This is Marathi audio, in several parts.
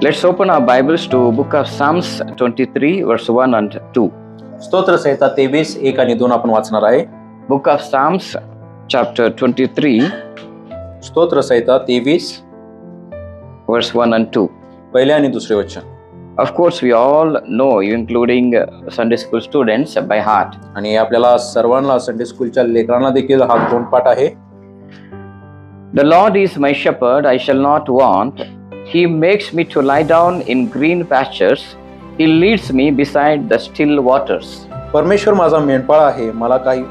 Let's open our Bibles to book of Psalms 23 verse 1 and 2. स्तोत्र संहिता 23 1 आणि 2 आपण वाचणार आहे. Book of Psalms chapter 23 स्तोत्र संहिता 23 verse 1 and 2. पहिले आणि दुसरे वचन. Of course we all know, including Sunday school students, by heart. आणि आपल्याला सर्वांना संडे स्कूलच्या लेकरांना देखील हा तोंडपाठ आहे. The Lord is my shepherd, I shall not want. He makes me to lie down in green pastures. He leads me beside the still waters. परमेश्वर माझा मेंढपाळ आहे, मला काही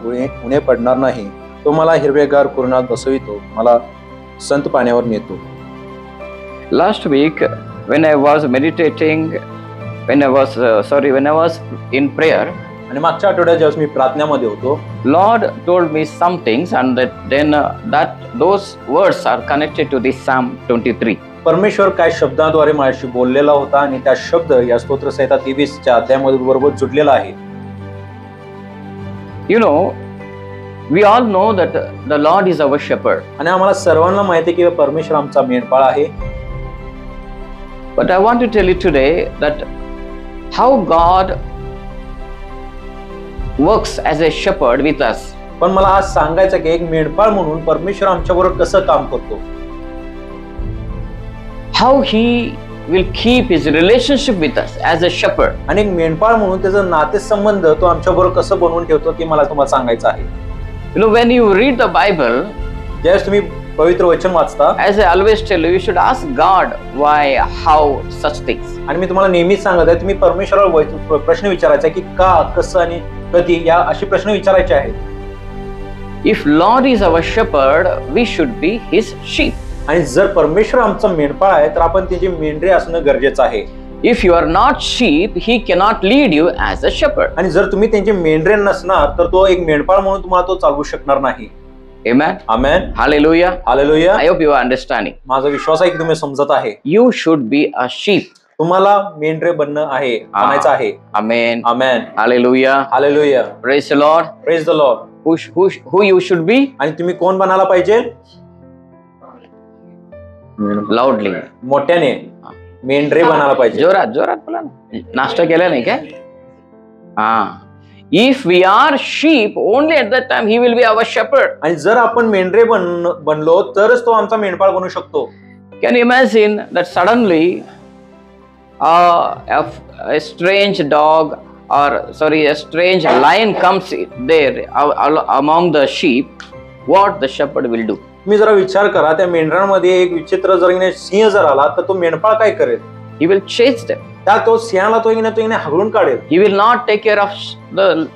उणे पडणार नाही. तो मला हिरवेगार कुरणात बसवितो, मला संत पाण्यावर नेतो. Last week when I was meditating, when I was in prayer, आणि मागच्या आठवड्यात जेव्हा मी प्रार्थनेमध्ये होतो, Lord told me some things, and those words are connected to this Psalm 23. परमेश्वर काय शब्दांद्वारे माझ्याशी बोललेला होता आणि त्या शब्द या स्तोत्र संहिता 23 च्या अध्यायामध्ये बरोबर जुडलेला आहे. You know, we all know that the Lord is our shepherd. आणि आम्हाला सर्वांना माहिती आहे की परमेश्वर आमचा मेंढपाळ आहे. But I want to tell you today that how God works as a shepherd with us. पण मला आज सांगायचं की एक मेंढपाळ म्हणून परमेश्वर आमच्याबरोबर कसं काम करतो. How he will keep his relationship with us as a shepherd. आणि एक मेंढपाळ म्हणून त्याचा नातेसंबंध तो आमच्याबरोबर कसं बनवून ठेवतो की मला तुम्हाला सांगायचं आहे. You know, when you read the Bible, ज्यावेळेस तुम्ही पवित्र वचन वाचता, as I always tell you, you should ask God why, how, such things. आणि मी तुम्हाला नेहमीच सांगत आहे तुम्ही परमेश्वराला प्रश्न विचारायचा की का, कसं आणि कधी या अशी प्रश्न विचारायचे आहेत. If Lord is our shepherd, we should be his sheep. आणि जर परमेश्वर आमचा मेंढपाळ आहे तर आपण त्याची मेंढरे असणं गरजेचं आहे. If you are not sheep, he cannot lead you as a shepherd. आणि जर तुम्ही त्यांचे मेंढरे नसणार तर तो एक मेंढपाळ म्हणून तुम्हाला तो चालवू शकणार नाही. Amen. Amen. Hallelujah. Hallelujah. I hope you are understanding. माझा विश्वास आहे की तुम्ही समजत आहे. You should be a sheep. तुम्हाला मेंढरे बनणं आहे, बनायचं आहे. Amen. Amen. Hallelujah. Hallelujah. Praise the Lord. Praise the Lord. Who you should be? आणि तुम्ही कोण बनायला पाहिजे? Loudly. मोठ्याने मेंढरे बनायला पाहिजे. जोरात बोला ना. नाश्ता केला नाही काय? If we are sheep, only at that time he will be our shepherd. आणि जर आपण मेंढरे बनलो तरच तो आमचा मेंढपाळ बनू शकतो. Can you imagine that suddenly a strange dog a strange lion comes there among the sheep? What the shepherd will do? तुम्ही जरा विचार करा, त्या मेंढरांमध्ये एक विचित्र जर सिंह जर आला तर तो मेंढपाळ काय करेल? He will chase them. त्या तो सिंहाला तो हगळून काढेल. He will not take care of the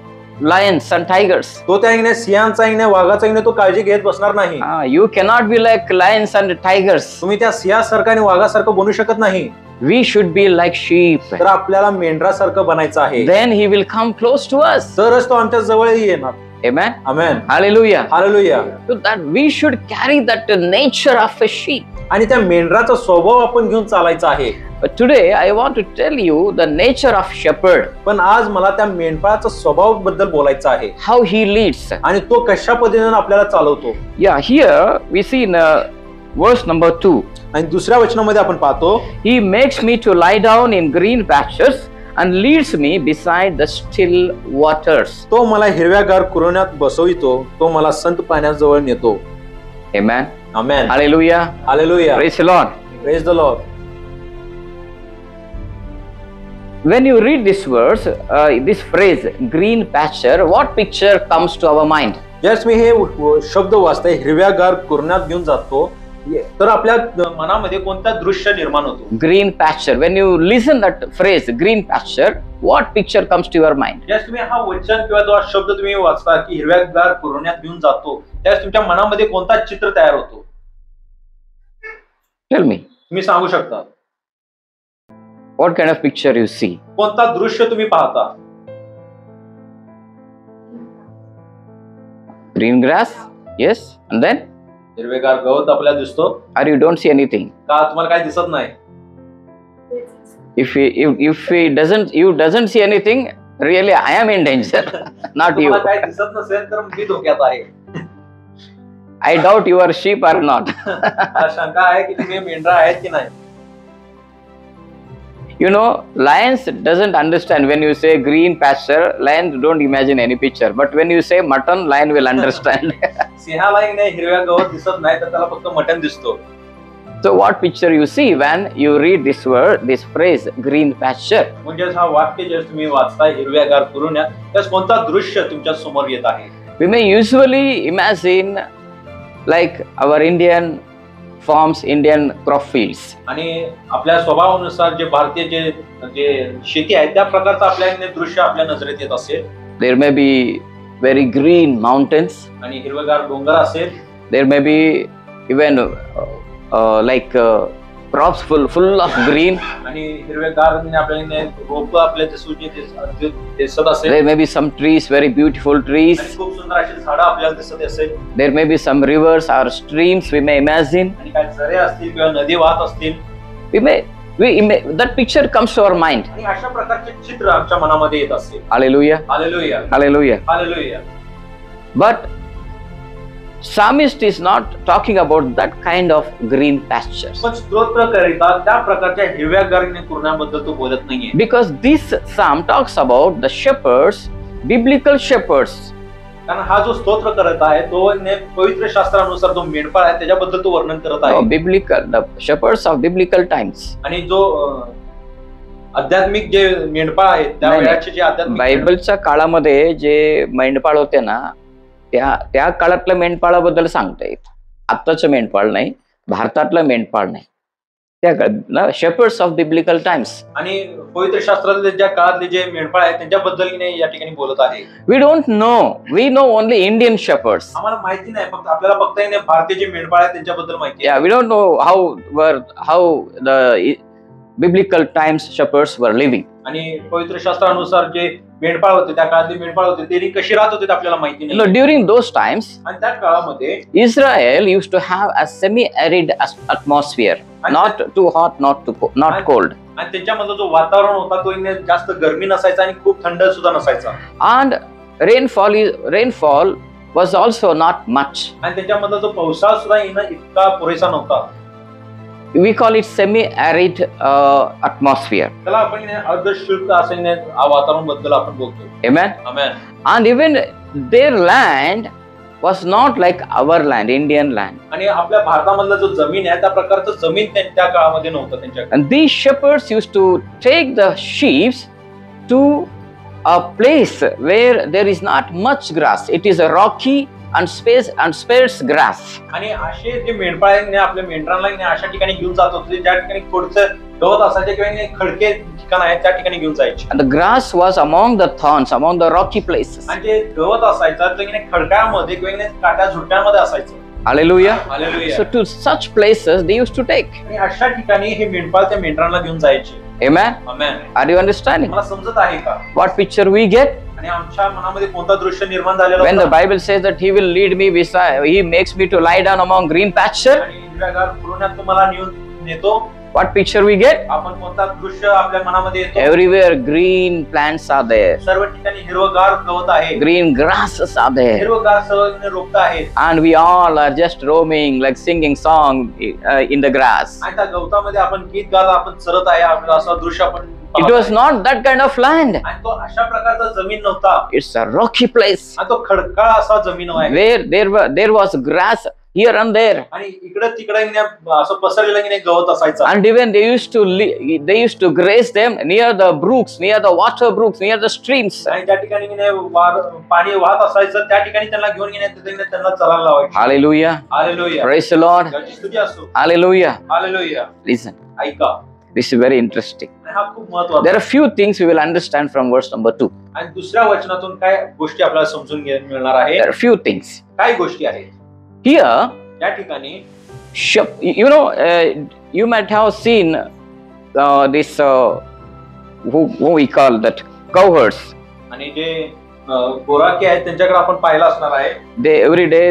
lions and tigers. तो त्या सिंहांचा वाघाचा तो काळजी घेत बसणार नाही. You cannot be like lions and tigers. तुम्ही त्या सिंहासारखं आणि वाघासारखं बनू शकत नाही. We should be like sheep. तर आपल्याला मेंढरासारखं बनायचं आहे. Then he will come close to us. तरच तो आमच्या जवळ येणार. Amen. Amen. Hallelujah. Hallelujah. So that we should carry that nature of a sheep. आणि त्या मेंढराचा स्वभाव आपण घेऊन चालायचा आहे. But today I want to tell you the nature of shepherd. पण आज मला त्या मेंढपाळाचा स्वभाव बद्दल बोलायचं आहे. How he leads. आणि तो कशा पद्धतीने आपल्याला चालवतो. Yeah, here we see in verse number 2. आणि दुसऱ्या वचनामध्ये आपण पाहतो, He makes me to lie down in green pastures and leads me beside the still waters. तो मला हिरव्यागार कुरणात बसवितो, तो मला संत पाण्याजवळ नेतो. Amen. Amen. Hallelujah. Hallelujah. Praise the Lord. Praise the Lord. When you read this verse, this phrase green pasture, what picture comes to our mind? ज्यावेळेस मी हे शब्द वाचते हिरव्यागार कुरणात घेऊन जातो तर आपल्या मनामध्ये कोणता दृश्य निर्माण होतो? Green pasture. When you listen that phrase green pasture, what picture comes to your mind? ज्यावेळेस तुम्ही हा वचन किंवा तो शब्द तुम्ही वाचता की हिरव्यागार कुरणात घेऊन जातो त्यावेळेस तुमच्या मनामध्ये कोणता चित्र तयार होतो? Tell me. तुम्ही सांगू शकता. What kind of picture you see? कोणता दृश्य तुम्ही पाहता? Green grass? Yes. And then? हिरवेगार गवत आपल्याला दिसतो. Or you don't see anything? का तुम्हाला काय दिसत नाही? If he doesn't see anything, really I am in danger, not you. तुम्हाला काय दिसत नसेल तर मी धोक्यात आहे. I doubt you are sheep or not. शंका आहे की तुम्ही मेंढरा आहेत की नाही. You know, lions doesn't understand when you say green pasture. Lions don't imagine any picture. But when you say mutton, lion will understand. सिंहाला नाही हिरव्या गवत दिसत नाही तर त्याला फक्त मटण दिसतो. So what picture you see when you read this word, this phrase, green pasture? म्हणजे हा वाक्य जे तुम्ही वाचताय हिरव्यागार कुरुण्या, त्यास कोणता दृश्य तुमच्या समोर येत आहे? We may usually imagine like our Indian farms, Indian crop fields. आणि आपल्या स्वभावानुसार जे भारतीय जे शेती आहे त्या प्रकारचं आपल्याला दृश्य आपल्या नजरेत येत असेल. There may be very green mountains. आणि हिरवेगार डोंगर असेल. There may be even crops full of green. आणि हिरवेगार आपल्याला रोप आपल्या दिसत असेल. There may be some trees, very beautiful trees. खूप सुंदर अशी झाडं आपल्याला दिसत असेल. There may be some rivers or streams we may imagine. आणि काही झरे असतील किंवा नदी वाहत असतील. That picture comes to our mind. आणि अशा प्रकारचे चित्र आमच्या मनामध्ये येत असेल. Hallelujah. Hallelujah. Hallelujah. Hallelujah. But Psalmist is not talking about that kind of green pastures. पण स्तोत्रकर्ता त्या प्रकारच्या हिरव्यागार कुरणाबद्दल तो बोलत नाहीये. Because this psalm talks about the shepherds, biblical shepherds. कारण हा जो स्तोत्र करत आहे तो पवित्र शास्त्रानुसार जो मेंढपाळ आहे त्याच्याबद्दल तो वर्णन करत आहे. Biblical, the shepherds of biblical times. आणि जो आध्यात्मिक जे मेंढपाळ आहेत त्या वेळाचे जे आध्यात्मिक बायबलच्या काळामध्ये जे मेंढपाळ होते ना त्या काळातल्या मेंढपाळाबद्दल सांगता येत. आत्ताचं मेंढपाळ नाही, भारतातलं मेंढपाळ नाही, त्या काळात शेपर्ड्स ऑफ बिब्लिकल टाइम्स. आणि पवित्र शास्त्रातले ज्या काळातले जे मेंढपाळ आहेत त्यांच्याबद्दल या ठिकाणी बोलत आहे. We don't know, we know only Indian shepherds. आम्हाला माहिती नाही, फक्त आपल्याला फक्त भारतीय जे मेंढपाळ आहेत त्यांच्याबद्दल माहिती आहे. We don't know how the biblical times shepherds were living. आणि पवित्र शास्त्रानुसार जे मेंढपाळ होते त्या काळातले मेंढपाळ होते ते कशी राहत होते आपल्याला माहिती नाही. During those times, आणि त्या काळामध्ये Israel used to have a semi-arid atmosphere, not too hot, not cold. आणि त्याच्यामध्ये जो वातावरण होता तो जास्त गरमी नसायचा आणि खूप थंड सुद्धा नसायचा. And rainfall was also not much. आणि त्याच्यामध्ये जो पावसाळा सुद्धा इतका पुरेसा नव्हता. We call it semi-arid atmosphere. त्याला आपण अर्धशुष्क असं वातावरण बद्दल आपण बोलतो. Amen. Amen. And even their land was not like our land, Indian land. आणि आपल्या भारतामधला जो जमीन आहे त्या प्रकारचं जमीन त्या काळामध्ये नव्हतं त्यांच्याकडे. And these shepherds used to take the sheep to a place where there is not much grass. It is a rocky and sparse grass. आणि असे जे मेंढपाळांनी आपल्या मेंढरांना अशा ठिकाणी घेऊन जात होते ज्या ठिकाणी थोडंसं गवत असायचे किंवा खडके ठिकाण आहेत त्या ठिकाणी घेऊन जायचे. And the grass was among the thorns, among the rocky places. आणि जे गवत असायचं ते खडकामध्ये किंवा काट्या झुडप्यांमध्ये असायचं. Hallelujah. Hallelujah. So to such places they used to take. आणि अशा ठिकाणी हे मेंढपाळ त्या मेंढरांना घेऊन जायचे. Amen. Amen. Are you understanding? मला समजत आहे का? What picture we get? आणि आमच्या मनामध्ये कोणता दृश्य निर्माण झालेला When the Bible says that he will lead me beside, he makes me to lie down among green pasture. आणि हिरव्यागार कुरणात तुम्हाला नेतो. What picture we get? आपण कोणता दृश्य आपल्या मनामध्ये येतो? Everywhere green plants are there. सर्व ठिकाणी हिरवगार गवत आहे. Green grasses are there. हिरवगार सर्व रोपट आहेत. And we all are just roaming like singing song in the grass. आणि त्या गवतामध्ये आपण गीत गात आपण चरत आहे. आपलं असं दृश्य आपण It was not that kind of land. आणि तो अशा प्रकारचा जमीन नव्हता. It's a rocky place. आणि तो खडकाळ असा जमीन आहे. Where there was grass here and there. आणि इकडे तिकडे असं पसरलेलं गवत असायचं. And even they used to graze them near the brooks, near the water brooks, near the streams. आणि त्या ठिकाणी पाणी वाहत असायचं त्या ठिकाणी त्यांना घेऊन त्यांना चरायला लावायचं. Hallelujah. Hallelujah. Praise the Lord. देवाची स्तुती असो. Hallelujah. Hallelujah. Listen. ऐका. This is very interesting. हा खूप महत्त्वाचा. There are few things we will understand from verse number 2. आणि दुसऱ्या वचनातून काय गोष्टी आपल्याला समजून मिळणार आहे? There are few things. काय गोष्टी आहेत? Here, या ठिकाणी you might have seen this who we call that cowherds. आणि जे गोराके आहेत त्यांच्याकडे आपण पाहिलं असणार आहे. Every day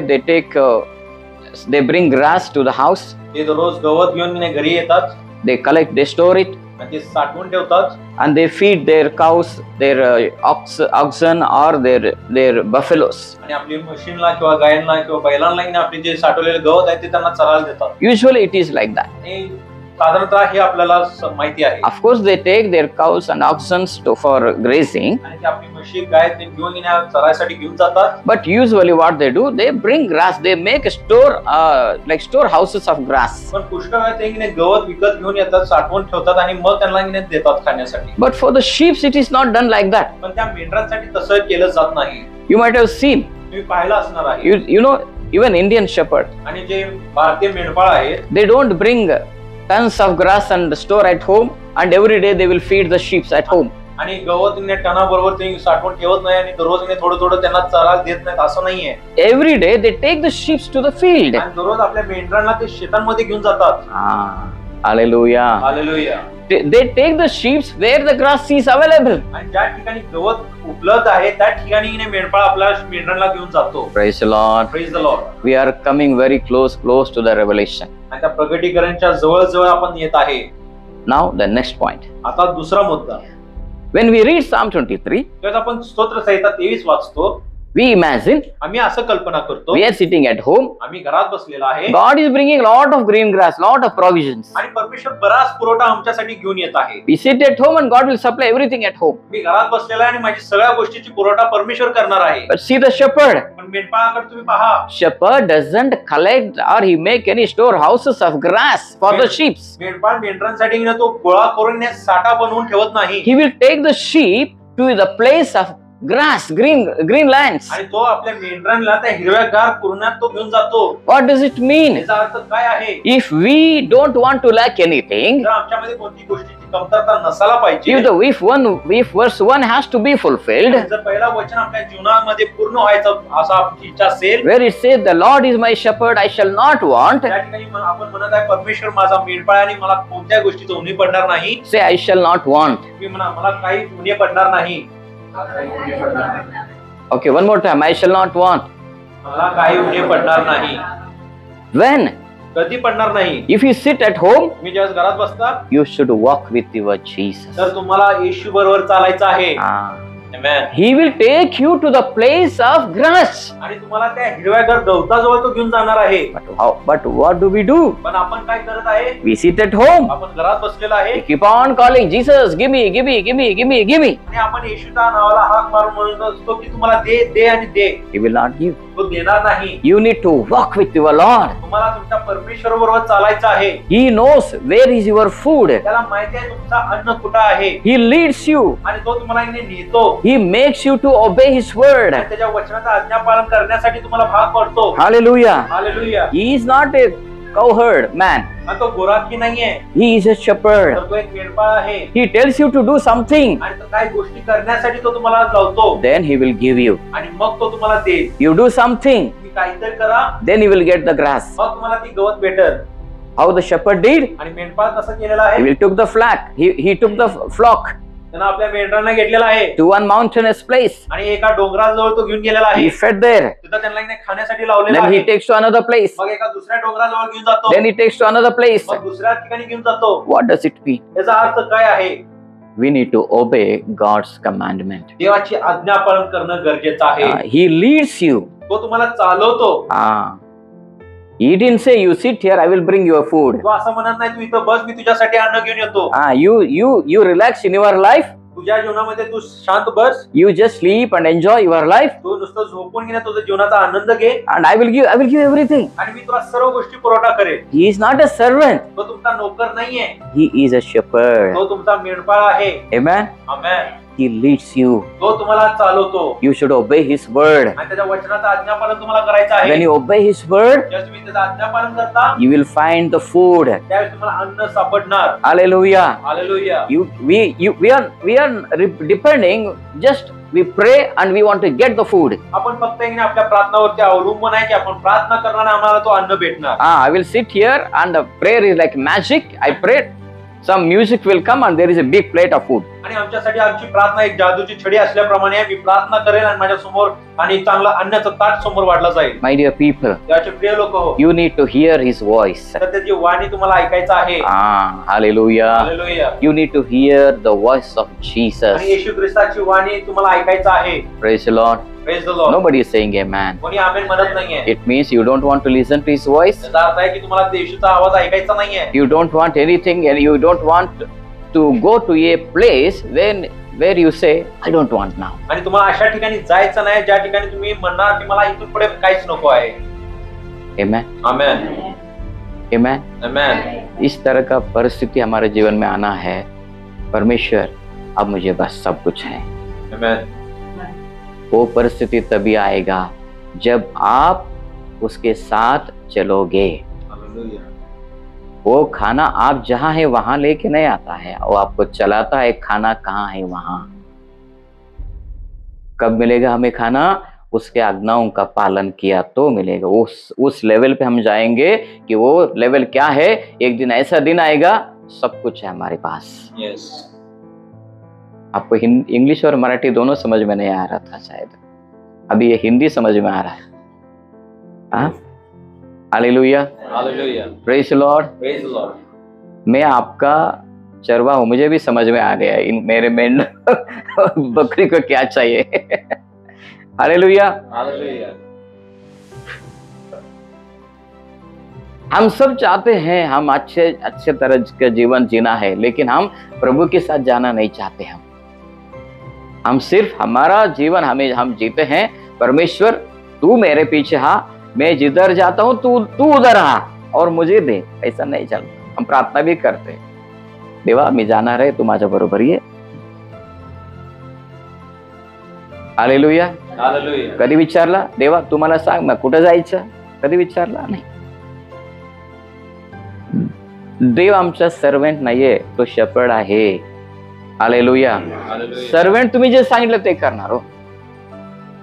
they bring grass to the house. ते दररोज गवत घेऊन घरी येतात. They collect, they store it. आणि ते साठवून ठेवतात. And they feed their cows, their oxen or their buffaloes. आणि आपली म्हशींना किंवा गायांना किंवा बैलांना आपले जे साठवलेले गवत आहे ते त्यांना चरायला देतात. Usually it is like that. आणि साधारणतः हे आपल्याला माहिती आहे. Of course, they take their cows and oxen for grazing. आणि ते आपली म्हशी गाय ते घेऊन चरायसाठी घेऊन जातात. But usually what they do, they bring grass. They make a like store houses of grass. पण पुष्कळ वेळा ते गवत विकत घेऊन येतात, साठवून ठेवतात आणि मग त्यांना देतात खाण्यासाठी. But for the sheep, it is not done like that. पण त्या मेंढरांसाठी तसं केलं जात नाही. You might have seen. तुम्ही पाहिलं असणार आहे. You know, even Indian shepherd. आणि जे भारतीय मेंढपाळ आहेत, They don't bring tons of grass and store at home, and every day they will feed the sheep at home. आणि गवत टनाबरोबर ते साठवून ठेवत नाही आणि दररोज थोडं थोडं त्यांना चरायला देत नाहीत असं नाहीये. Every day they take the sheep to the field. आणि दररोज आपल्या मेंढरांना ते शेतांमध्ये घेऊन जातात. Hallelujah. Hallelujah. They take the sheep where the grass is available. आणि ज्या ठिकाणी गवत उपलब्ध आहे त्या ठिकाणी मेंढपाळ आपल्या मेंढरांना घेऊन जातो. Praise the Lord. Praise the Lord. We are coming very close to the revelation. आणि त्या प्रकटीकरणाच्या जवळ आपण येत आहे. Now the next point. आता दुसरा मुद्दा. When we read Psalm 23, जेव्हा आपण स्तोत्र संहिता 23 वाचतो, we imagine आम्ही असं कल्पना करतो, we are sitting at home. आम्ही घरात बसलेला आहे. God is bringing lot of green grass, lot of provisions. आणि परमेश्वर बराच पुरवठा आमच्यासाठी घेऊन येत आहे. We sit at home and God will supply everything at home. मी घरात बसलेला आहे आणि माझी सगळ्या गोष्टीची पुरवठा परमेश्वर करणार आहे. But see the shepherd. पण मेंढपाळाकडे तुम्ही पहा. Shepherd doesn't collect or he make any store houses of grass for the sheep. मेंढपाळ मेंढरांसाठी तो गोळा करून साठा बनवून ठेवत नाही. He will take the sheep to the place of grass, green lands. आणि तो आपल्या मेंढरांना त्या हिरव्यागार कुरणात तो घेऊन जातो. What does it mean? याचा अर्थ काय आहे? If we don't want to lack anything, जर आमच्यामध्ये कोणती गोष्टीची कमतरता नसायला पाहिजे, if verse 1 has to be fulfilled, जर पहिला वचन आपल्या जीवनामध्ये पूर्ण व्हायचं असं आपली इच्छा असेल, where it says the Lord is my shepherd, I shall not want, त्या ठिकाणी आपण म्हणत आहे परमेश्वर माझा मेंढपाळ आणि मला कोणत्या गोष्टीचं उणे पडणार नाही. say I shall not want. तुम्ही म्हणा मला काही उणे पडणार नाही. Okay, one more time. I shall not want. मला काही उणे पडणार नाही. When? कधी पडणार नाही. If you sit at home, तुम्ही ज्यावेळेस घरात बसता, you should walk with your Jesus. तर तुम्हाला येशू बरोबर चालायचं आहे. Amen. He will take you to the place of grass. आणि तुम्हाला त्या हिरव्यागार गवताजवळ तो घेऊन जाणार आहे. But what do we do? पण आपण काय करत आहे? We sit at home. आपण घरात बसलेला आहे. We keep on calling Jesus, give me, give me, give me, give me, give me. आणि आपण येशूच्या नावाला हाक मारून म्हणत असतो की तुम्हाला दे दे आणि दे. He will not give. तो देणार नाही. You need to walk with your Lord. तुम्हाला तुमच्या परमेश्वर बरोबर चालायचं आहे. He knows where is your food. त्याला माहिती आहे तुमचा अन्न कुठं आहे. He leads you. आणि तो तुम्हाला नेतो. He makes you to obey His word. त्याच्या वचनाचं आज्ञापालन करण्यासाठी तुम्हाला भाग पडतो. Hallelujah. Hallelujah. He is not a cowherd man. तो गोराखी नाहीये. He is a shepherd. तो एक मेंढपाळ आहे. He tells you to do something. आणि तो काही गोष्टी करण्यासाठी तो तुम्हाला लावतो. Then He will give you. आणि मग तो तुम्हाला देईल. You do something. तुम्ही काहीतरी करा. Then you will get the grass. मग तुम्हाला ती गवत भेटेल. How the shepherd did? आणि मेंढपाळ कसं केलेला He आहे? will took the flock. He took the flock त्यानं आपल्या मेंढरांना घेतलेला आहे. to one mountainous place. आणि एका डोंगराजवळ तो घेऊन गेलेला आहे. He fed there. तिथं त्यांना खाण्यासाठी लावलेला Then आहे. he takes to another place. मग एका दुसऱ्या डोंगराजवळ घेऊन जातो. Then he takes to another place. मग दुसऱ्या ठिकाणी घेऊन जातो. What does it mean? याचा अर्थ काय आहे? We need to obey God's commandment. देवाची आज्ञा पालन करणं गरजेचं आहे. He leads you. तो तुम्हाला चालवतो. He didn't say you sit here, I will bring your food. तो असं म्हणत नाही तू इथं बस मी तुझ्यासाठी अन्न घेऊन येतो. You relax in your life. तुझ्या जीवनामध्ये तू शांत बस. You just sleep and enjoy your life. तू नुसतं झोपून घे, तुझ्या जीवनाचा आनंद घे. And I will give everything. आणि मी तुला सर्व गोष्टी पुरवठा करेन. He is not a servant. तो तुमचा नोकर नाहीये. He is a shepherd. तो तुमचा मेंढपाळ आहे. Amen. Amen. He leads you. तो तुम्हाला चालवतो. You should obey His word. आणि त्याच्या वचनाचं आज्ञापालन तुम्हाला करायचं आहे. When you obey His word, जेव्हा तुम्ही त्याचं आज्ञापालन करता, you will find the food. त्यावेळेस तुम्हाला अन्न सापडणार. Hallelujah. Hallelujah. We are depending. Just we pray and we want to get the food. आपण फक्त आपल्या प्रार्थनावरती अवलंबून आहे की आपण प्रार्थना करणार आणि आम्हाला तो अन्न भेटणार. I will sit here and the prayer is like magic. I pray, some music will come and there is a big plate of food. आणि आमच्यासाठी आमची प्रार्थना एक जादूची छडी असल्याप्रमाणे आहे. मी प्रार्थना करेन आणि माझ्या समोर आणि चांगला अन्नाचा ताट समोर वाढला जाईल. My dear people, त्याचे प्रिय लोक हो, you need to hear His voice. तर त्याची वाणी तुम्हाला ऐकायचं आहे. Hallelujah. Hallelujah. You need to hear the voice of आणि Jesus. येशू ख्रिस्ताची वाणी तुम्हाला ऐकायचं आहे. Praise the Lord. Praise the Lord. Nobody is saying amen. कोणी आमेन म्हणत नाहीये. It means you don't want to listen to His voice. त्याचा अर्थ आहे की तुम्हाला येशूचा आवाज ऐकायचा नाहीये. You don't want anything, and you don't want to go to a place where you say, I don't want now. आणि तुम्हाला अशा ठिकाणी जायचं नाही ज्या ठिकाणी तुम्ही म्हणणार की मला इथून पुढे काहीच नको आहे. Amen. आमेन. Amen. आमेन. इस तरह का परिस्थिति हमारे जीवन में आना है. परमेश्वर, अब मुझे बस सब कुछ है. आमेन. वो परिस्थिति तभी आएगा जब आप उसके साथ चलोगे. हालेलुया. वो खाना आप जहां है वहां लेके नहीं आता है, वो आपको चलाता है. खाना कहाँ है वहां. कब मिलेगा हमें खाना? उसके आज्ञाओं का पालन किया तो मिलेगा. उस लेवल पे हम जाएंगे कि वो लेवल क्या है. एक दिन ऐसा दिन आएगा सब कुछ है हमारे पास. यस. आपको इंग्लिश और मराठी दोनों समझ में नहीं आ रहा था शायद. अभी ये हिंदी समझ में आ रहा है. Hallelujah. Hallelujah. Praise the Lord. Praise the Lord. मैं आपका चरवाहा हूं. मुझे भी समझ में आ गया इन मेरे मेंढ बकरी को क्या चाहिए. हालेलुया. हालेलुया. हम सब चाहते हैं हम अच्छे तरह का जीवन जीना है, लेकिन हम प्रभु के साथ जाना नहीं चाहते. हम सिर्फ हमारा जीवन हम जीते हैं. परमेश्वर, तू मेरे पीछे हा, मैं जिधर जाता हूं तू उधर हा और मुझे दे. ऐसा नहीं चलता. हम प्रार्थना भी करते हैं, देवा मी जाणार आहे, तू माझ्या बरोबर ये. हालेलुया. हालेलुया. कधी विचारला देवा तू मला सांग मग कुठं जायचं? कधी विचारला नाही. देव आमचा सर्वेंट नाहीये, तो शेपर्ड आहे. हालेलुया. सर्वेंट तुम्ही जे सांगितलं ते करणार. हो,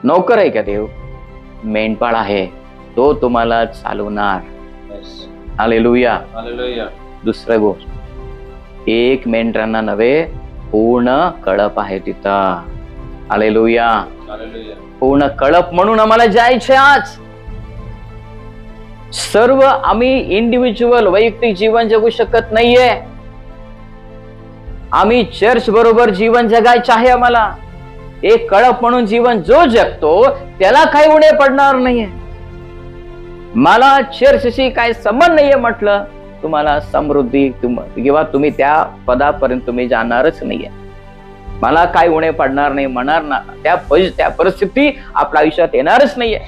नोकर आहे का देव? मेंढपाळ आहे, तो तुम्हाला चालवणार. हालेलुया. हालेलुया. दुसरं गोष्ट, एक मेंढरांना नव्हे, पूर्ण कळप आहे तिथं. हालेलुया. हालेलुया. पूर्ण कळप म्हणून आम्हाला जायचे आज. सर्व आम्ही इंडिव्हिज्युअल वैयक्तिक जीवन जगू शकत नाहीये. आम्ही चर्च बरोबर जीवन जगायचं आहे आम्हाला. एक कळप म्हणून जीवन जो जगतो त्याला काही उणे पडणार नाहीये. मला चर्चशी काय संबंध नाहीये म्हटलं, तुम्हाला समृद्धी किंवा तुम्ही त्या पदापर्यंत तुम्ही जाणारच नाहीये. मला काय उणे पडणार नाही म्हणणार ना, त्या परिस्थिती आपल्या आयुष्यात येणारच नाहीये.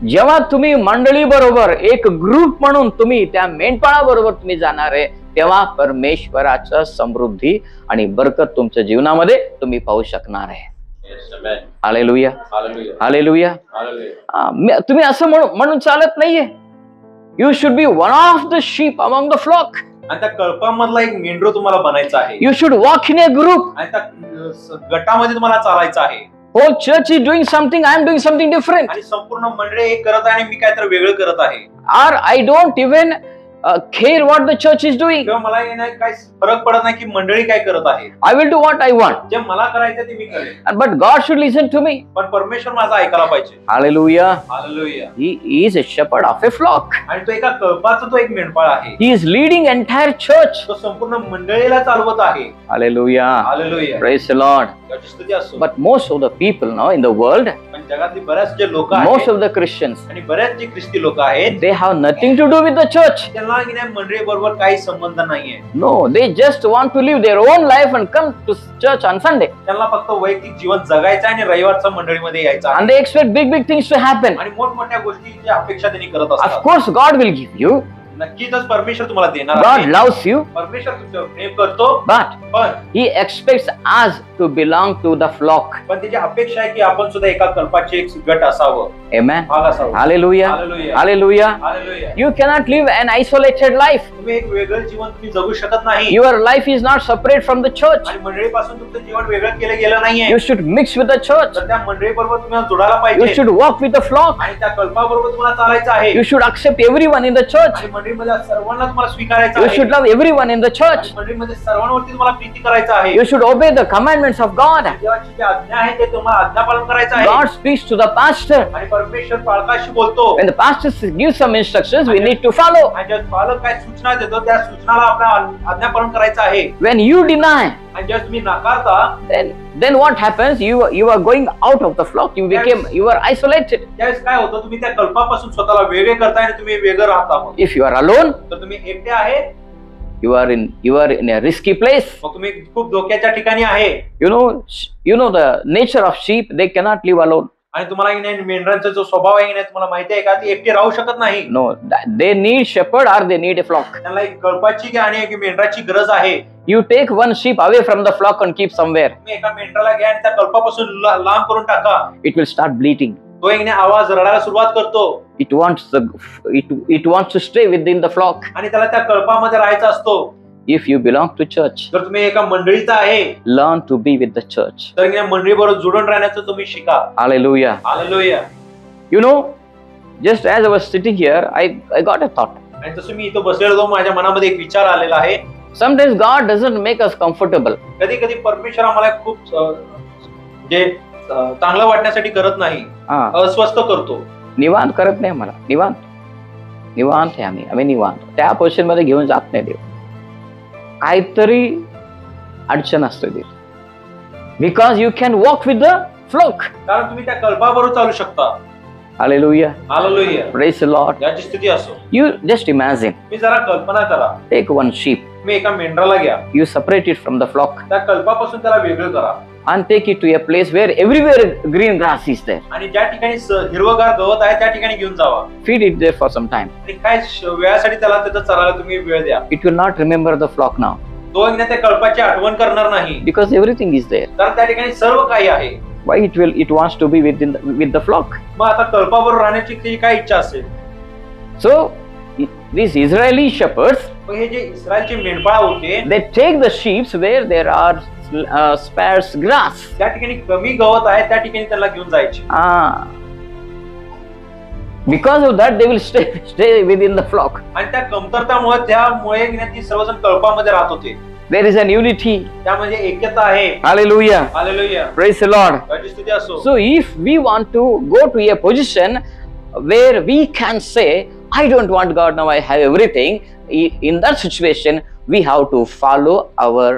जेव्हा तुम्ही मंडळी बरोबर एक ग्रुप म्हणून तुम्ही त्या मेंढपाळा बरोबर तुम्ही जाणार आहे, तेव्हा परमेश्वराचं समृद्धी आणि बरकत तुमच्या जीवनामध्ये तुम्ही पाहू शकणार आहे. हालेलुया. हालेलुया. तुम्ही असं म्हणून चालत नाहीये. You should be one of the sheep among the flock. आणि त्या कळपामधला एक मेंढरो तुम्हाला बनायचा आहे. You should walk in a group. आणि त्या गटामध्ये तुम्हाला चालायचं आहे. Whole church is doing something, I am doing something different. आणि संपूर्ण मंडळी एक करत आहे आणि मी काहीतरी वेगळं करत आहे. Or I don't even care what the church is doing. किंवा मला काय फरक पडत नाही की मंडळी काय करत आहे. I will do what I want. जे मला करायचं ते मी करेन. But God should listen to me. पण परमेश्वर माझा ऐकायला पाहिजे. Hallelujah. Hallelujah. He is a shepherd of a flock. आणि तो एका कळपाचा तो एक मेंढपाळ आहे. He is leading entire church. तो संपूर्ण मंडळीला चालवत आहे. Hallelujah. Hallelujah. Praise the Lord. त्याची स्तुती असो. But most of the people now in the world, पण जगातली बऱ्याच जे लोक most आहेत of the Christians, आणि बऱ्याच जे ख्रिस्ती लोक आहेत, they have nothing to do with the church. त्यांना की नाही मंडळी बरोबर काही संबंध नाहीये. No, they just want to live their own life and come to church on Sunday. त्यांना फक्त वैयक्तिक जीवन जगायचं आणि रविवारचा मंडळीमध्ये यायचं आहे. And they expect big things to happen. आणि मोठमोठ्या गोष्टीची अपेक्षा त्यांनी करत Of असतात. course, God will give you. नक्कीच परमेश्वर तुम्हाला देणार God आहे. loves you, परमेश्वर तुमच्यावर प्रेम करतो, but पण He expects us to belong to the flock. पण त्याची अपेक्षा आहे की आपण सुद्धा एका कल्पाचे एक गट असावं, Amen. भाग असावं. Hallelujah. Hallelujah. Hallelujah. Hallelujah. You cannot live an isolated life. तुम्ही एक वेगळं जीवन तुम्ही जगू शकत नाही. Your life is not separate from the church. आणि मंडळीपासून तुमचं जीवन वेगळं केलं गेलं नाहीये. You should mix with the church. तर त्या मंडळीबरोबर तुम्हाला जोडायला You पाहिजे should walk with the flock. आणि त्या कल्पाबरोबर तुम्हाला चालायचं आहे. You should accept everyone in the church. आणि मंडळी मंडळीमध्ये सर्वांना तुम्हाला स्वीकारायचं You आहे. should love everyone in the church. मंडळीमध्ये सर्वांवरती तुम्हाला प्रीती करायचं आहे. You should obey the commandments of God. देवाची जी आज्ञा आहे ते तुम्हाला आज्ञापालन करायचं आहे. God speaks to the pastor. आणि परमेश्वर पालकाशी बोलतो. When the pastor gives some instructions, we need to follow. आणि जेव्हा पालक काय सूचना देतो त्या सूचनाला आपल्या आज्ञापालन करायचं आहे. When you deny, आणि जेव्हा तुम्ही नाकारता, then what happens? You are going out of the flock. You are isolated. त्यावेळेस काय होतं, तुम्ही त्या कल्पापासून स्वतःला वेगळे करताय आणि तुम्ही वेगळं राहता. If you are alone, तर तुम्ही एकटे आहे, you are in a risky place. मग तुम्ही खूप धोक्याच्या ठिकाणी आहे. You know the nature of sheep. They cannot live alone. आणि तुम्हाला की नाही मेंढरांचा जो स्वभाव आहे की नाही तुम्हाला माहिती आहे का, ती एकटे राहू शकत नाही. No, they need shepherd or they need a flock. त्यांना एक कल्पाची आणि एक मेंढराची गरज आहे. You take one sheep away from the flock and keep somewhere. तुम्ही एका मेंढराला घ्या आणि त्या कल्पापासून लांब करून टाका. It will start bleating. तो एक आवाज रडायला सुरुवात करतो. It wants to stay within the flock. आणि त्याला त्या कल्पामध्ये राहायचं असतो. If you belong to church, जर तुम्ही एका मंडळीचा आहे, learn to be with the church. तर या मंडळीबरोबर जुळून राहण्याचं तुम्ही शिका. Hallelujah. Hallelujah. You know, just as I was sitting here, I got a thought. आणि जसं मी इथं बसलेलो होतो, माझ्या मनामध्ये एक विचार आलेला आहे. Sometimes God doesn't make us comfortable. कधी कधी परमेश्वर आम्हाला खूप जे चांगलं वाटण्यासाठी करत नाही, अस्वस्थ करतो. निवांत करत नाही मला. निवांत आहे आम्ही निवांत. त्या पोझिशन मध्ये घेऊन जात नाही देव. काहीतरी अडचण असते देव. Because you can walk with the flock. कारण तुम्ही त्या कल्पाबरोबर चालू शकता. Hallelujah. Hallelujah. Praise the Lord. याची स्थिती असो. You just imagine. मी जरा कल्पना करा. Take one sheep. मी एका मेंढराला घ्या. You separate it from the flock त्या कल्पापासून त्याला वेगळं करा. and take it to a place where everywhere green grass is there. आणि ज्या ठिकाणी हिरवगार गवत आहे त्या ठिकाणी घेऊन जावा. Feed it there for some time. आणि काय वेळासाठी त्याला तिथं चरायला तुम्ही वेळ द्या. It will not remember the flock now तो त्या कल्पाची आठवण करणार नाही. because everything is there. कारण त्या ठिकाणी सर्व काही आहे. Why it wants to be with the flock. मग आता कल्पाबरोबर राहण्याची त्याची काय इच्छा असेल. So these Israeli shepherds, मग हे जे इस्रायलचे मेंढपाळ होते, they take the sheep where there are sparse grass. त्या ठिकाणी कमी गवत आहे त्या ठिकाणी त्याला घेऊन जायचे. Because of that they will stay within the flock. आणि त्या कमतरतामुळे त्यामुळे ती सर्वजण कल्पामध्ये राहत होते. There is an unity. त्यामध्ये एकता आहे. Hallelujah. Hallelujah. Praise the Lord. याची स्थिती असो. So if we want to go to a position where we can say, I don't want God, now I have everything, in that situation we have to follow our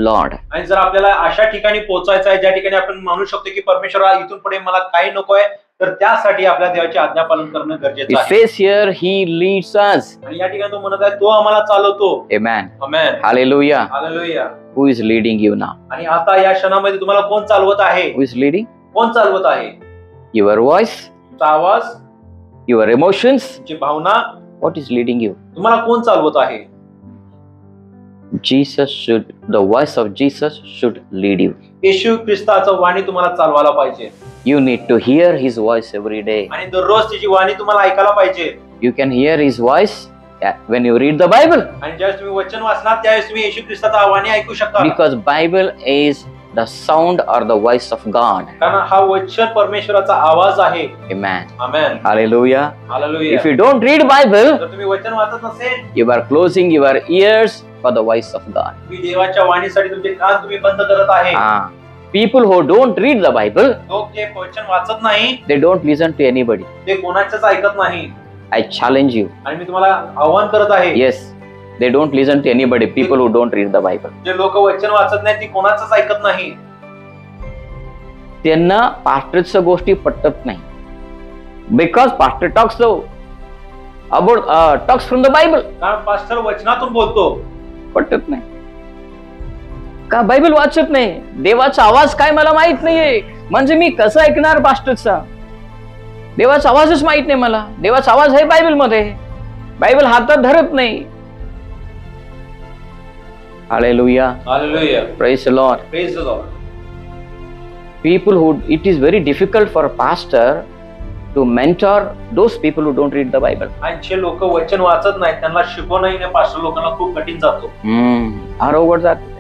Lord. आणि जर आपल्याला अशा ठिकाणी पोहोचायचं आहे ज्या ठिकाणी आपण म्हणू शकतो की परमेश्वरा इथून पुढे मला काही नकोय, तर त्यासाठी आपल्या देवाची आज्ञा पालन करणं गरजेचं He आहे. says here, He leads us. आणि या ठिकाणी तो म्हणत आहे तो आम्हाला चालवतो. Amen. Amen. Hallelujah. Hallelujah. Who is leading you now? आणि आता या क्षणामध्ये तुम्हाला कोण चालवत आहे? Who is leading? कोण चालवत आहे? Your voice, तुमचा आवाज, your emotions. तुमची भावना, What is leading you? तुम्हाला कोण चालवत आहे? The voice of Jesus should lead you. येशू ख्रिस्ताचं वाणी तुम्हाला चालवायला पाहिजे. You need to hear His voice every day. आणि दररोज तिची वाणी तुम्हाला ऐकायला पाहिजे. You can hear His voice when you read the Bible. आणि ज्यावेळेस तुम्ही वचन वाचणार त्यावेळेस तुम्ही येशू ख्रिस्ताचा वाणी ऐकू शकता. Because Bible is the sound or the voice of God. कारण हा वचन परमेश्वराचा आवाज आहे. Amen. Amen. Hallelujah. Hallelujah. If you don't read Bible, जर तुम्ही वचन वाचत नसेल, you are closing your ears for the voice of God. तुम्ही देवाच्या वाणीसाठी तुमचे कान तुम्ही बंद करत आहे. People who don't read the Bible, लोक जे वचन वाचत नाही, they don't listen to anybody. ते कोणाचंच ऐकत नाही. I challenge you. आणि मी तुम्हाला आव्हान करत आहे. Yes, they don't listen to anybody. People who don't read the Bible. जे लोक वचन वाचत नाही ती कोणाचंच ऐकत नाही. त्यांना पास्टरच्या गोष्टी पटत नाही. Because pastor talks from the Bible. कारण पास्टर वचनातून बोलतो. पटत नाही. का बायबल वाचत नाही? देवाचा आवाज काय मला माहित नाहीये, म्हणजे मी कसं ऐकणार पास्टरचा? देवाचा आवाजच माहित नाही मला. देवाचा आवाज आहे बायबल मध्ये, बायबल हातात धरत नाही. Hallelujah. Hallelujah. Praise the Lord. Praise the Lord. People who, it is very difficult for a pastor to mentor those people who don't read the Bible. आणि जे लोक वचन वाचत नाहीत त्यांना शिकवणं पास्टर लोकांना खूप कठीण जातो. फार अवघड जाते,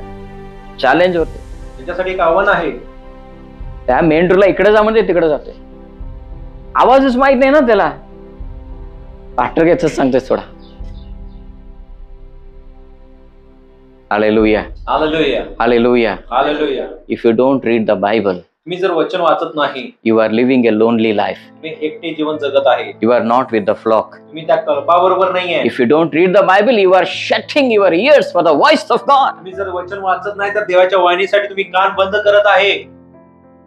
चॅलेंज होते. त्याच्यासाठी एक आव्हान आहे. त्या मेंढरूला इकडे जा म्हणजे तिकडे जाते, आवाजच माहित नाही ना त्याला. पास्टर घ्यायचं सांगते थोडा. Hallelujah. Hallelujah, Hallelujah. Hallelujah. If you don't read the Bible, मी जर वचन वाचत नाही, you are living a lonely life. मी एकटे जीवन जगत आहे. You are not with the flock. तुम्ही त्या कल्पाबरोबर नाहीये. If you don't read the Bible, you are shutting your ears for the voice of God. तुम्ही जर वचन वाचत नाही तर देवाच्या वाणीसाठी तुम्ही कान बंद करत आहे.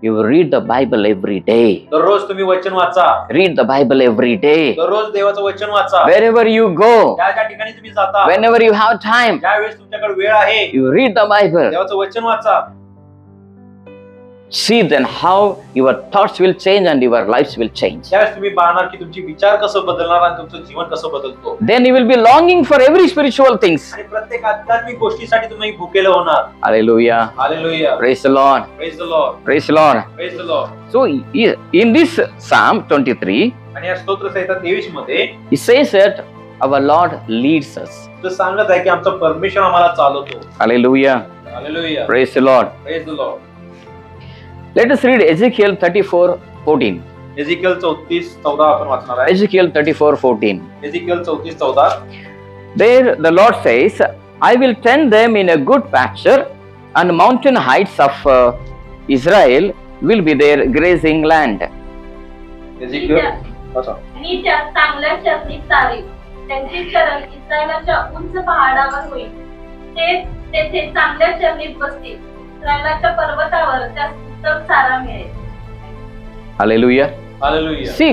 You read the Bible every day. दररोज तुम्ही वचन वाचा. Read the Bible every day. दररोज देवाचं वचन वाचा. Wherever you go, ज्या ज्या ठिकाणी तुम्ही जाता, whenever you have time, ज्यावेळेस तुमच्याकडे वेळ आहे, you read the Bible. देवाचं वचन वाचा. See then how your thoughts will change and your lives will change. त्यावेळेस तुम्ही पाहणार की तुमचे विचार कसं बदलणार आणि तुमचं जीवन कसं बदलतो. Then you will be longing for every spiritual things. आणि प्रत्येक आध्यात्मिक गोष्टीसाठी तुम्ही भुकेलं होणार. Hallelujah. Hallelujah. Praise the Lord. Praise the Lord. Praise the Lord. Praise the Lord. So in this Psalm 23, आणि या स्तोत्र संहिता 23 मध्ये it says that our Lord leads us. तो सांगत आहे की आमचा परमेश्वर आम्हाला चालवतो. Hallelujah. Hallelujah. Praise the Lord. Praise the Lord. Let us read Ezekiel 34:14. एजिकल 34:14 आपण वाचणार आहे. Ezekiel 34:14. एजिकल 34:14. There the Lord says, I will tend them in a good pasture, and mountain heights of Israel will be their grazing land. एजिकल वाचा. आणि त्या चांगल्या चरणी चालेल. त्यांचे चरण इस्रायलाच्या उंच पहाडावर होईल. ते तेथे चांगल्या चरणीत बसतील. इस्रायलाच्या पर्वतावर त्यास उत्तम चारा मिळेल. Hallelujah. Hallelujah. See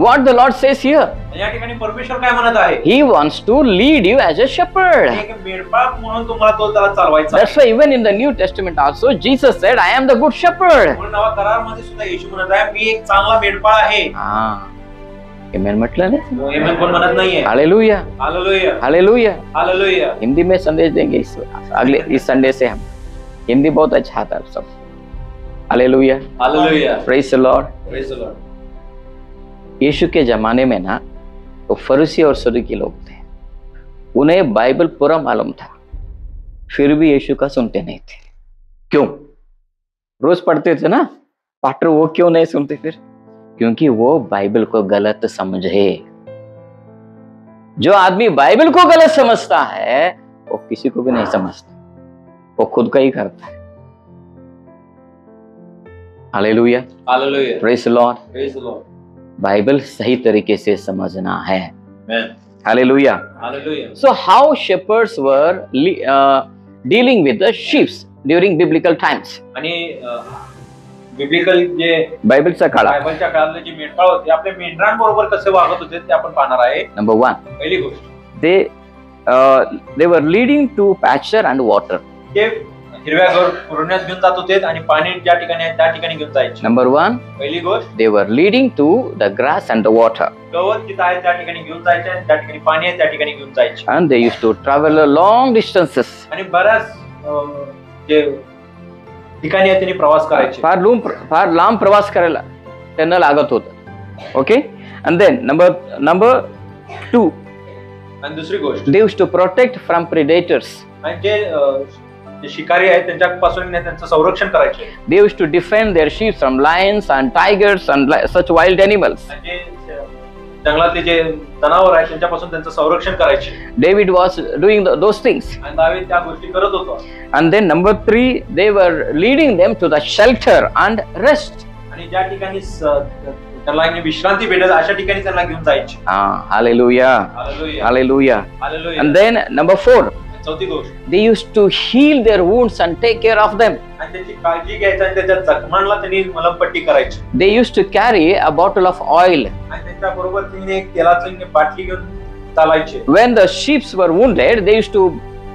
what the Lord says here. आणि या ठिकाणी परमेश्वर काय म्हणत आहे? He wants to lead you as a shepherd. एक मेंढपाळ म्हणून तुम्हाला तो त्याला चालवायचा आहे. That's why even in the New Testament also, Jesus said, I am the good shepherd. म्हणून नवा करारामध्ये सुद्धा येशू म्हणत आहे मी एक चांगला मेंढपाळ आहे. Amen म्हटलं ना? आमेन कोण म्हणत नाहीये. Hallelujah. Hallelujah. Hallelujah. Hallelujah. Hindi में संदेश देंगे इस संडे से हम. हिंदी बहुत अच्छा था सब. Hallelujah. Hallelujah. Praise the Lord. Praise the Lord. यीशु के जमाने में ना तो फरीसी और सदूकी लोग थे. उन्हें बाइबल पूरा मालूम था, फिर भी यीशु का सुनते नहीं थे. क्यों? रोज पढ़ते थे ना, पास्टर वो क्यों नहीं सुनते फिर? क्योंकि वो बाइबल को गलत समझे. जो आदमी बाइबल को गलत समझता है वो किसी को भी नहीं समझता, वो खुद का ही करता है. Hallelujah. Hallelujah. Praise the Lord. Praise the Lord. Bible सही तरीके से समझना है. Amen. Hallelujah. Hallelujah. So how shepherds were dealing with the sheep during biblical times? आणि बिब्लिकल जे बायबलच्या काळात बायबलच्या काळातले जे मेंढपाळ होते आपल्या मेंढरांबरोबर कसे वागत होते ते आपण पाहणार आहे. नंबर 1, पहिली गोष्ट they were leading to pasture and water. ते हिरव्या कुरण्यात घेऊन जात होते आणि पाणी ज्या ठिकाणी आहे त्या ठिकाणी घेऊन जायचे. नंबर 1, पहिली गोष्ट they were leading to the grass and the water. गवत जिथं आहे त्या ठिकाणी घेऊन जायचे आणि त्या ठिकाणी पाणी आहे त्या ठिकाणी घेऊन जायचे. And they used to travel long distances. आणि बऱ्याच जे ठिकाणी आहे त्यांनी प्रवास करायचे. फार लांब प्रवास करायला त्यांना लागत होतं. ओके. And then number 2, आणि दुसरी गोष्ट they used to protect from predators. आणि जे शिकारी आहेत त्यांच्यापासून त्यांचं संरक्षण करायचे. They used to defend their sheep from lions and tigers and such wild animals. आणि जंगलातले जे जनावर आहेत त्यांच्यापासून त्यांचं संरक्षण करायचे. David was doing those things. आणि दावीद त्या गोष्टी करत होता. And then number 3, they were leading them to the shelter and rest. आणि ज्या ठिकाणी त्यांना विश्रांती भेटेल अशा ठिकाणी त्यांना घेऊन जायचे. Hallelujah. Hallelujah. Hallelujah. Hallelujah. And then number 4, चौथी गोष्ट they used to heal their wounds and take care of them. आणि त्याची काळजी घ्यायची आणि त्याच्या जखमांना त्यांनी मलमपट्टी करायची. They used to carry a bottle of oil. आणि त्यांच्या बरोबर तिने एक तेलाची बाटली घेऊन चालायचे. When the sheep were wounded, they used to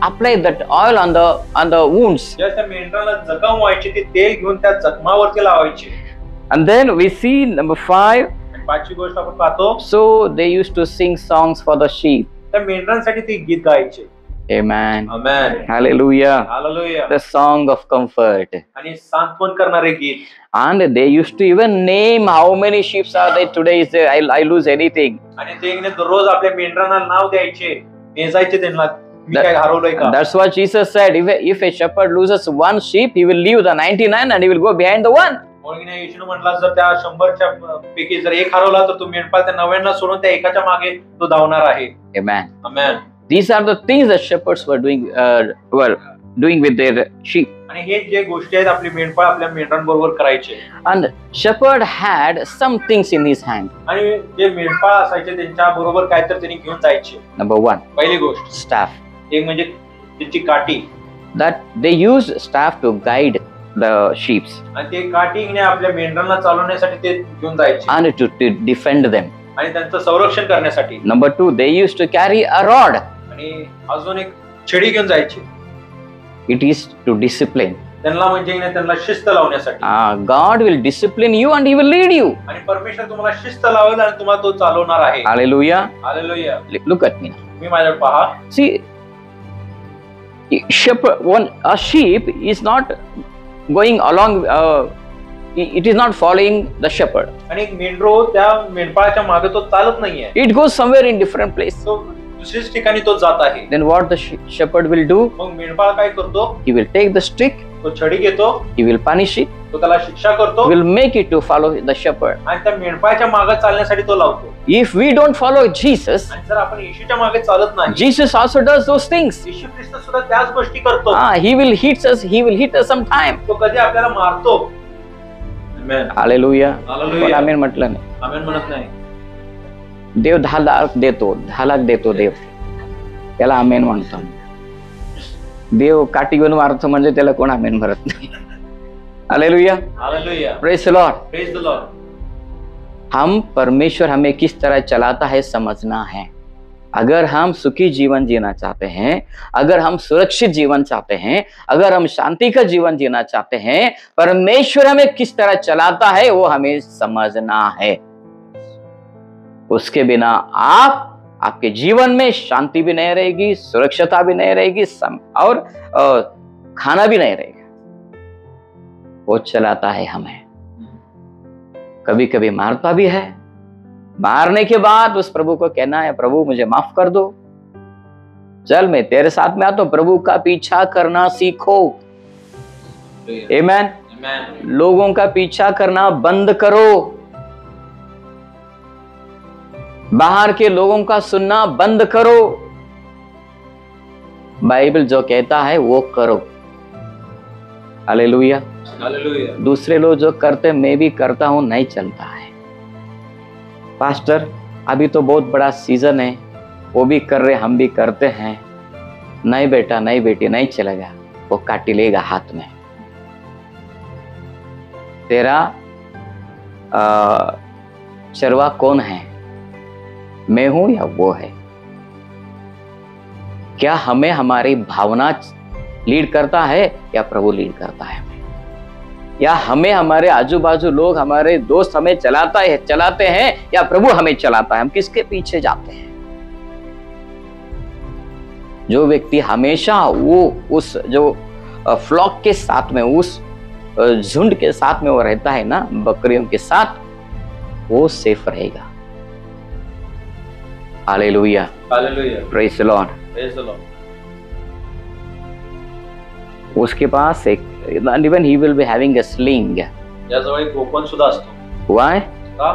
apply that oil on the wounds. जेव्हा त्या मेंढराला जखम व्हायची ते तेल घेऊन त्या जखमावरती लावायचे. And then we see number 5, आणि पाचवी गोष्ट आपण पाहतो so they used to sing songs for the sheep. त्या मेंढरांसाठी ते गीत गायचे. Amen. Amen. Hallelujah. Hallelujah. The song of comfort. आणि सांत्वन करणारे गीत. And they used to even name how many sheep are there today. Say, I lose anything. आणि ते दररोज आपल्या मेंढरांना नाव द्यायचे, नेसायचे त्यांना मी काय हरवलंय का. That's what Jesus said. If a shepherd loses one sheep, he will leave the 99 and he will go behind the one. म्हणून येशूने म्हटला जर त्या 100च्या पैकी जर एक हरवला तर तो मेंढपाळ त्या 99 सोडून त्या एकाच्या मागे तो धावणार आहे. Amen. Amen. These are the things that shepherds were doing with their sheep. आणि हे जे गोष्टी आहेत आपली मेंढपाळ आपल्या मेंढरांबरोबर करायचे. And shepherd had some things in his hand. आणि जे मेंढपाळ असायचे त्यांच्या बरोबर काय तर त्यांनी घेऊन जायचे. Number one, पहिली गोष्ट staff. एक म्हणजे त्यांची काठी. That they used staff to guide the sheep आणि ते काठीने आपल्या मेंढरांना चालवण्यासाठी ते घेऊन जायचे. and to defend them. आणि त्यांचं संरक्षण करण्यासाठी. Number two, they used to carry a rod. आणि अजून एक छडी घेऊन जायचे. It is to discipline. त्यांना म्हणजे त्यांना शिस्त लावण्यासाठी. God will discipline you and He will lead you. आणि परमेश्वर तुम्हाला शिस्त लावेल आणि तुम्हाला तो चालवणार आहे. Hallelujah. Hallelujah. Look at me now. मी माझ्याकडे पहा. See, a sheep is not going along. It is not following the shepherd. आणि एक मेंढरो त्या मेंढपाळाच्या मागे तो चालत नाहीये. It goes somewhere in different place. तो दुसऱ्याच ठिकाणी तो जात आहे. Then what the shepherd will do? मग मेंढपाळ काय करतो? He will take the stick. तो छडी घेतो. He will punish it. तो त्याला शिक्षा करतो. He will make it to follow the shepherd. आणि त्या मेंढपाळाच्या मागे चालण्यासाठी तो लावतो. If we don't follow Jesus, आणि जर आपण येशूच्या मागे चालत नाही, Jesus also does those things. येशू ख्रिस्त सुद्धा त्याच गोष्टी करतो. He will hit us. He will hit us sometime. तो कधी आपल्याला मारतो. आमेन. हालेलुया. हालेलुया. पण आमेन म्हटलं नाही. आमेन म्हणत नाही. देव 10 लाख देतो, 10 लाख देतो देव. त्याला आमेन म्हणतो. देव काठी घेऊन मारतो म्हणजे त्याला कोण आमेन भरत नाही. Hallelujah. Hallelujah. Praise the Lord. Praise the Lord. हम परमेश्वर हमें किस तरह चलाता है समझना है. अगर हम सुखी जीवन जीना चाहते हैं, अगर हम सुरक्षित जीवन चाहते हैं, अगर हम शांति का जीवन जीना चाहते हैं, परमेश्वर हमें किस तरह चलाता है वो हमें समझना है. उसके बिना आपके जीवन में शांति भी नहीं रहेगी, सुरक्षता भी नहीं रहेगी और खाना भी नहीं रहेगा. वो चलाता है हमें. कभी कभी मारता भी है. मारने के बाद उस प्रभु को कहना है, प्रभु मुझे माफ कर दो, चल मैं तेरे साथ में आता हूं. प्रभु का पीछा करना सीखो. आमेन. लोगों का पीछा करना बंद करो. बाहर के लोगों का सुनना बंद करो. बाइबल जो कहता है वो करो. हालेलुया. हालेलुया. दूसरे लोग जो करते मैं भी करता हूं नहीं चलता है. पास्टर अभी तो बहुत बड़ा सीजन है, वो भी कर रहे हम भी करते हैं. नहीं बेटा नहीं बेटी नहीं चलेगा. वो काटी लेगा हाथ में. तेरा चरवा कौन है, मैं हूं या वो है? क्या हमें हमारी भावना लीड करता है या प्रभु लीड करता है? या हमें हमारे आजू बाजू लोग, हमारे दोस्त हमें चलाते हैं या प्रभु हमें चलाता है? हम किसके पीछे जाते हैं? जो व्यक्ति हमेशा वो उस जो फ्लॉक के साथ में, उस झुंड के साथ में वो रहता है ना, बकरियों के साथ, वो सेफ रहेगा. Hallelujah. Hallelujah. Praise the Lord. Praise the Lord. उसके पास एक, and even he will be having a sling. याजवळ एक गोपन सुद्धा असतो. Why? का?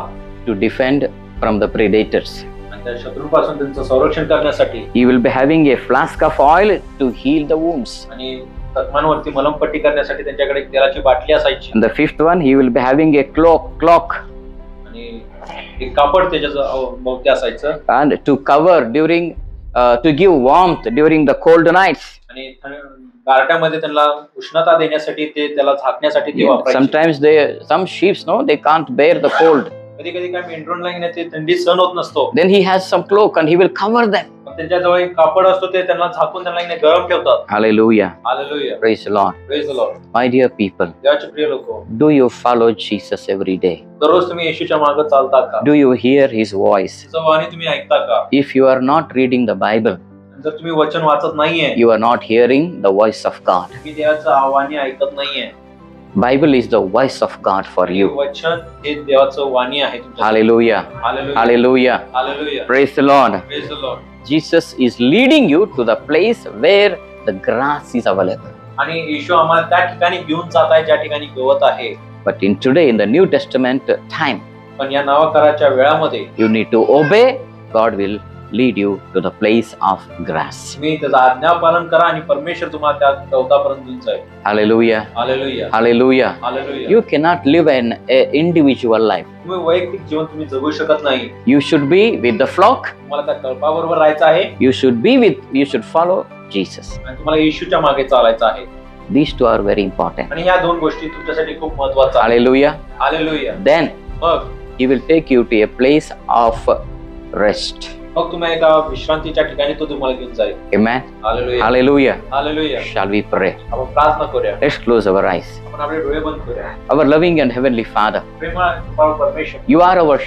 To defend from the predators. आणि त्या शत्रूपासून त्यांचं संरक्षण करण्यासाठी. He will be having a flask of oil to heal the wounds. आणि जखमांवरती मलमपट्टी करण्यासाठी त्यांच्याकडे एक तेलाची बाटली असायची. And the fifth one, he will be having a cloak. आणि एक कापड त्याच्या भोवती असायचं. And to cover during, to give warmth during the cold nights. आणि गारट्यामध्ये त्यांना उष्णता देण्यासाठी ते त्याला झाकण्यासाठी ते वापरायचे. Sometimes some sheep, no, they can't bear the cold. कधी कधी काय मेंढरांना ते थंडी सहन होत नसतो. Then he has some cloak and he will cover them. त्यांच्याजवळ एक कापड असतो, ते त्यांना झाकून त्यांना गरम ठेवतात. Hallelujah. Hallelujah. Praise the Lord. Praise the Lord. My dear people, देवाचे प्रिय लोक, do you follow Jesus every day? दररोज तुम्ही येशूच्या मागे चालता का? Do you hear his voice? त्याचं वाणी तुम्ही ऐकता का? If you are not reading the Bible, जर तुम्ही वचन वाचत नाहीये, you are not hearing the voice of God. तुम्ही देवाचं आवाहन ऐकत नाहीये. Bible is the voice of God for you. वचन हे देवाचं वाणी आहे तुमच्या. Hallelujah. Hallelujah. Hallelujah. Hallelujah. Praise the Lord. Praise the Lord. Jesus is leading you to the place where the grass is available. आणि येशू आम्हाला त्या ठिकाणी घेऊन जात आहे ज्या ठिकाणी गवत आहे. But in the New Testament time, पण या नावाकाराच्या वेळामध्ये you need to obey. God will lead you to the place of grass. तुम्ही त्याचा आज्ञा पालन करा आणि परमेश्वर तुम्हाला त्या गवतापर्यंत घेऊन जाईल. Hallelujah. Hallelujah, Hallelujah. Hallelujah. You cannot live an individual life. तुम्ही वैयक्तिक जीवन तुम्ही जगू शकत नाही. You should be with the flock. तुम्हाला त्या कळपाबरोबर राहायचं आहे You should follow Jesus. आणि तुम्हाला येशूच्या मागे चालायचं आहे. These two are very important. आणि ह्या दोन गोष्टी तुमच्यासाठी खूप महत्वाच्या आहेत. Hallelujah. हालेलुया. Then मग He will take you to a place of rest. मग तुम्ही एका विश्रांतीच्या ठिकाणी तो तुम्हाला घेऊन जाईल. Amen. Hallelujah, Hallelujah. Hallelujah. Shall we pray? आपण प्रार्थना करूया. Let's close our eyes. आपण आपले डोळे बंद करूया. Our loving and heavenly Father, प्रेमळ परमेश्वर, you are our